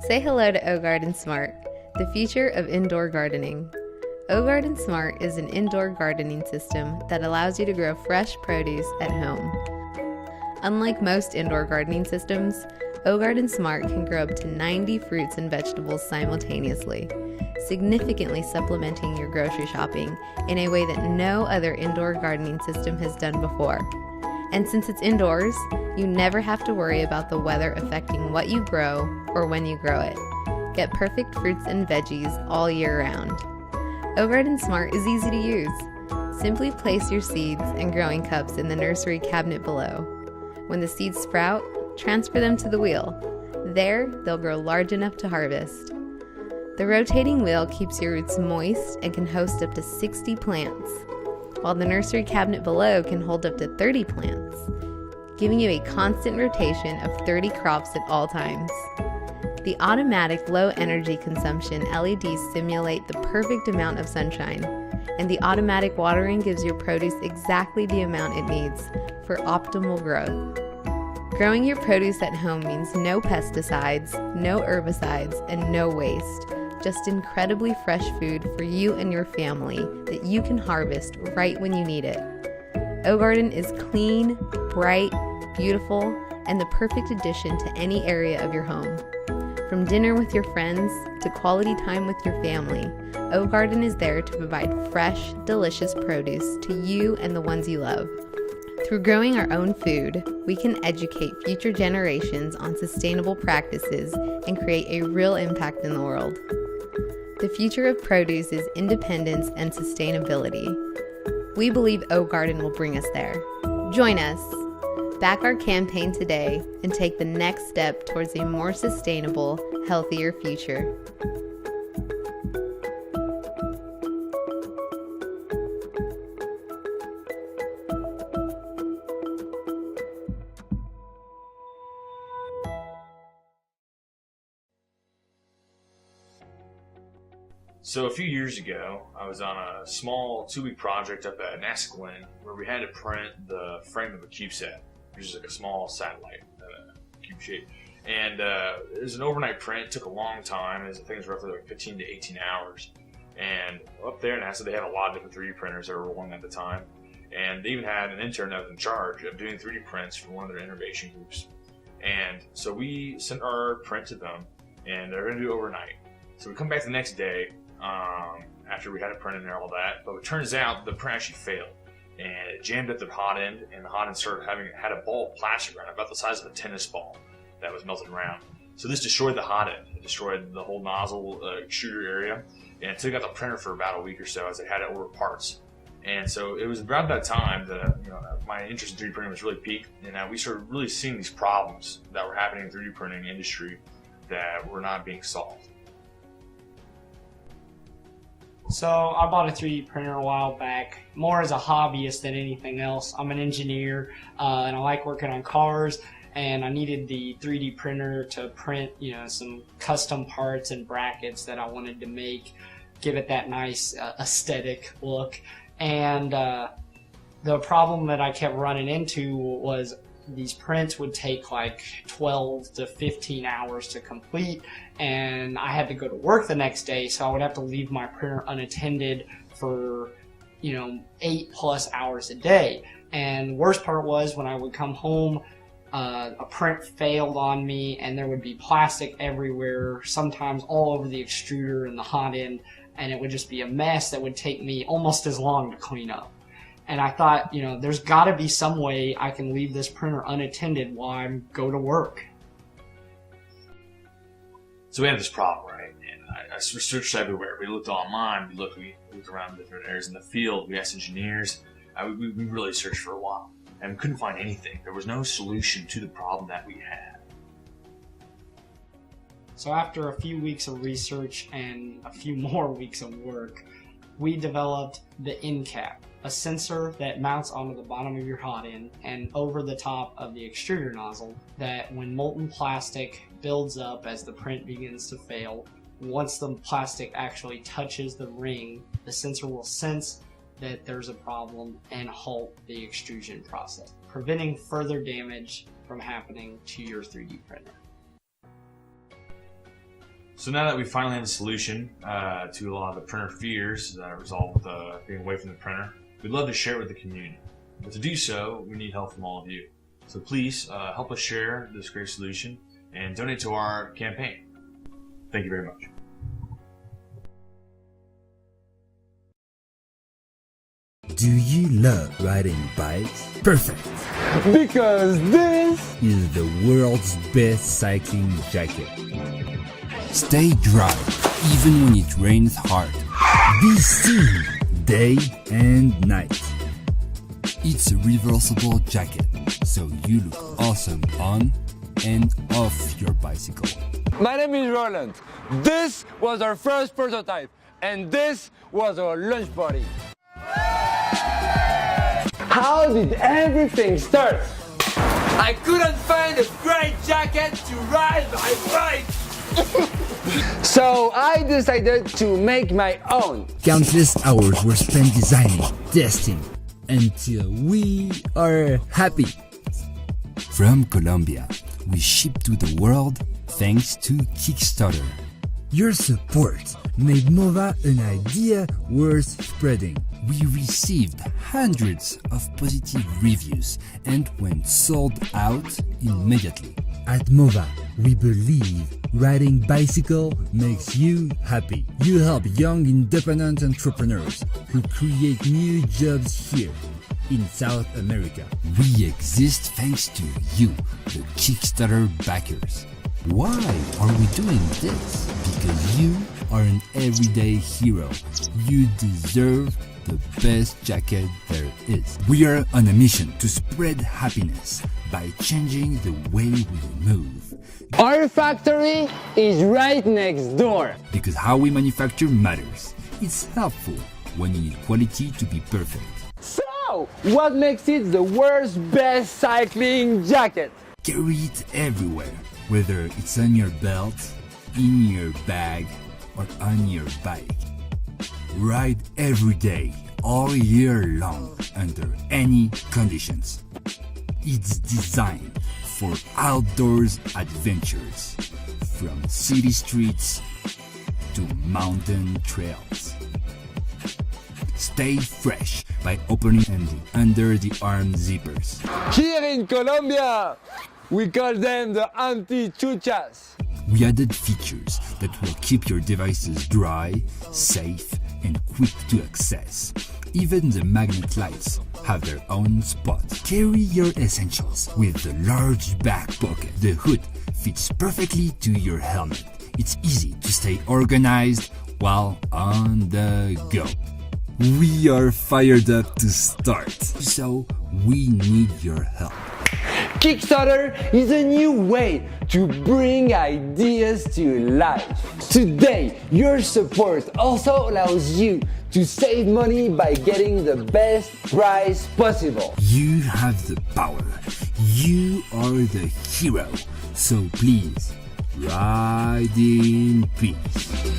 Say hello to O-Garden Smart, the future of indoor gardening. O-Garden Smart is an indoor gardening system that allows you to grow fresh produce at home. Unlike most indoor gardening systems, O-Garden Smart can grow up to 90 fruits and vegetables simultaneously, significantly supplementing your grocery shopping in a way that no other indoor gardening system has done before. And since it's indoors, you never have to worry about the weather affecting what you grow or when you grow it. Get perfect fruits and veggies all year round. O-Garden Smart is easy to use. Simply place your seeds and growing cups in the nursery cabinet below. When the seeds sprout, transfer them to the wheel. There, they'll grow large enough to harvest. The rotating wheel keeps your roots moist and can host up to 60 plants, while the nursery cabinet below can hold up to 30 plants, giving you a constant rotation of 30 crops at all times. The automatic low-energy consumption LEDs simulate the perfect amount of sunshine, and the automatic watering gives your produce exactly the amount it needs for optimal growth. Growing your produce at home means no pesticides, no herbicides, and no waste. Just incredibly fresh food for you and your family that you can harvest right when you need it. O-Garden is clean, bright, beautiful, and the perfect addition to any area of your home. From dinner with your friends to quality time with your family, O-Garden is there to provide fresh, delicious produce to you and the ones you love. Through growing our own food, we can educate future generations on sustainable practices and create a real impact in the world. The future of produce is independence and sustainability. We believe O-Garden will bring us there. Join us. Back our campaign today and take the next step towards a more sustainable, healthier future. So a few years ago, I was on a small 2-week project up at Nasquin where we had to print the frame of a CubeSat, which is like a small satellite, cube shape. And it was an overnight print. It took a long time. I think it was roughly like 15 to 18 hours. And up there in NASA, they had a lot of different 3D printers that were rolling at the time. And they even had an intern that was in charge of doing 3D prints for one of their innovation groups. And so we sent our print to them, and they're going to do it overnight. So we come back the next day, after we had it printed and all that, but it turns out the print actually failed, and it jammed at the hot end, and the hot end had a ball of plastic around it, about the size of a tennis ball that was melted around. So this destroyed the hot end. It destroyed the whole nozzle extruder area, and it took out the printer for about a week or so as they had to order parts. And so it was around that time that my interest in 3D printing was really peaked, and we started really seeing these problems that were happening in the 3D printing industry that were not being solved. So I bought a 3D printer a while back, more as a hobbyist than anything else. I'm an engineer, and I like working on cars, and I needed the 3D printer to print, some custom parts and brackets that I wanted to make, give it that nice aesthetic look. And the problem that I kept running into was these prints would take like 12 to 15 hours to complete, and I had to go to work the next day, so I would have to leave my printer unattended for 8+ hours a day. And the worst part was when I would come home, a print failed on me, and there would be plastic everywhere, sometimes all over the extruder and the hot end, and it would just be a mess that would take me almost as long to clean up. And I thought, there's got to be some way I can leave this printer unattended while I go to work. So we had this problem, right? And I searched everywhere. We looked online. We looked around different areas in the field. We asked engineers. We really searched for a while, and we couldn't find anything. There was no solution to the problem that we had. So after a few weeks of research and a few more weeks of work, we developed the end cap, a sensor that mounts onto the bottom of your hot end and over the top of the extruder nozzle, that when molten plastic builds up as the print begins to fail, once the plastic actually touches the ring, the sensor will sense that there's a problem and halt the extrusion process, preventing further damage from happening to your 3D printer. So now that we finally have a solution to a lot of the printer fears that result with being away from the printer, we'd love to share it with the community. But to do so, we need help from all of you. So please help us share this great solution and donate to our campaign. Thank you very much. Do you love riding bikes? Perfect! Because this Is the world's best cycling jacket. Stay dry even when it rains hard. Be seen day and night. It's a reversible jacket, so you look awesome on and off your bicycle. My name is Roland. This was our first prototype, and this was our launch party. How did everything start? I couldn't find a great jacket to ride my bike. So I decided to make my own. Countless hours were spent designing, testing, until we are happy. From Colombia, we ship to the world thanks to Kickstarter. Your support made Mova an idea worth spreading. We received hundreds of positive reviews and went sold out immediately. At Mova, we believe riding bicycle makes you happy. You help young independent entrepreneurs who create new jobs here in South America. We exist thanks to you, the Kickstarter backers. Why are we doing this? Because you are an everyday hero. You deserve the best jacket there is. We are on a mission to spread happiness by changing the way we move. Our factory is right next door. Because how we manufacture matters. It's helpful when you need quality to be perfect. So, what makes it the world's best cycling jacket? Carry it everywhere, whether it's on your belt, in your bag, or on your bike. Ride every day, all year long, under any conditions. It's designed for outdoors adventures, from city streets to mountain trails. Stay fresh by opening the under-the-arm zippers. Here in Colombia, we call them the anti-chuchas. We added features that will keep your devices dry, safe, and quick to access. Even the magnet lights have their own spot. Carry your essentials with the large back pocket. The hood fits perfectly to your helmet. It's easy to stay organized while on the go. We are fired up to start, so we need your help. Kickstarter is a new way to bring ideas to life. Today, your support also allows you to save money by getting the best price possible. You have the power. You are the hero. So please, ride in peace.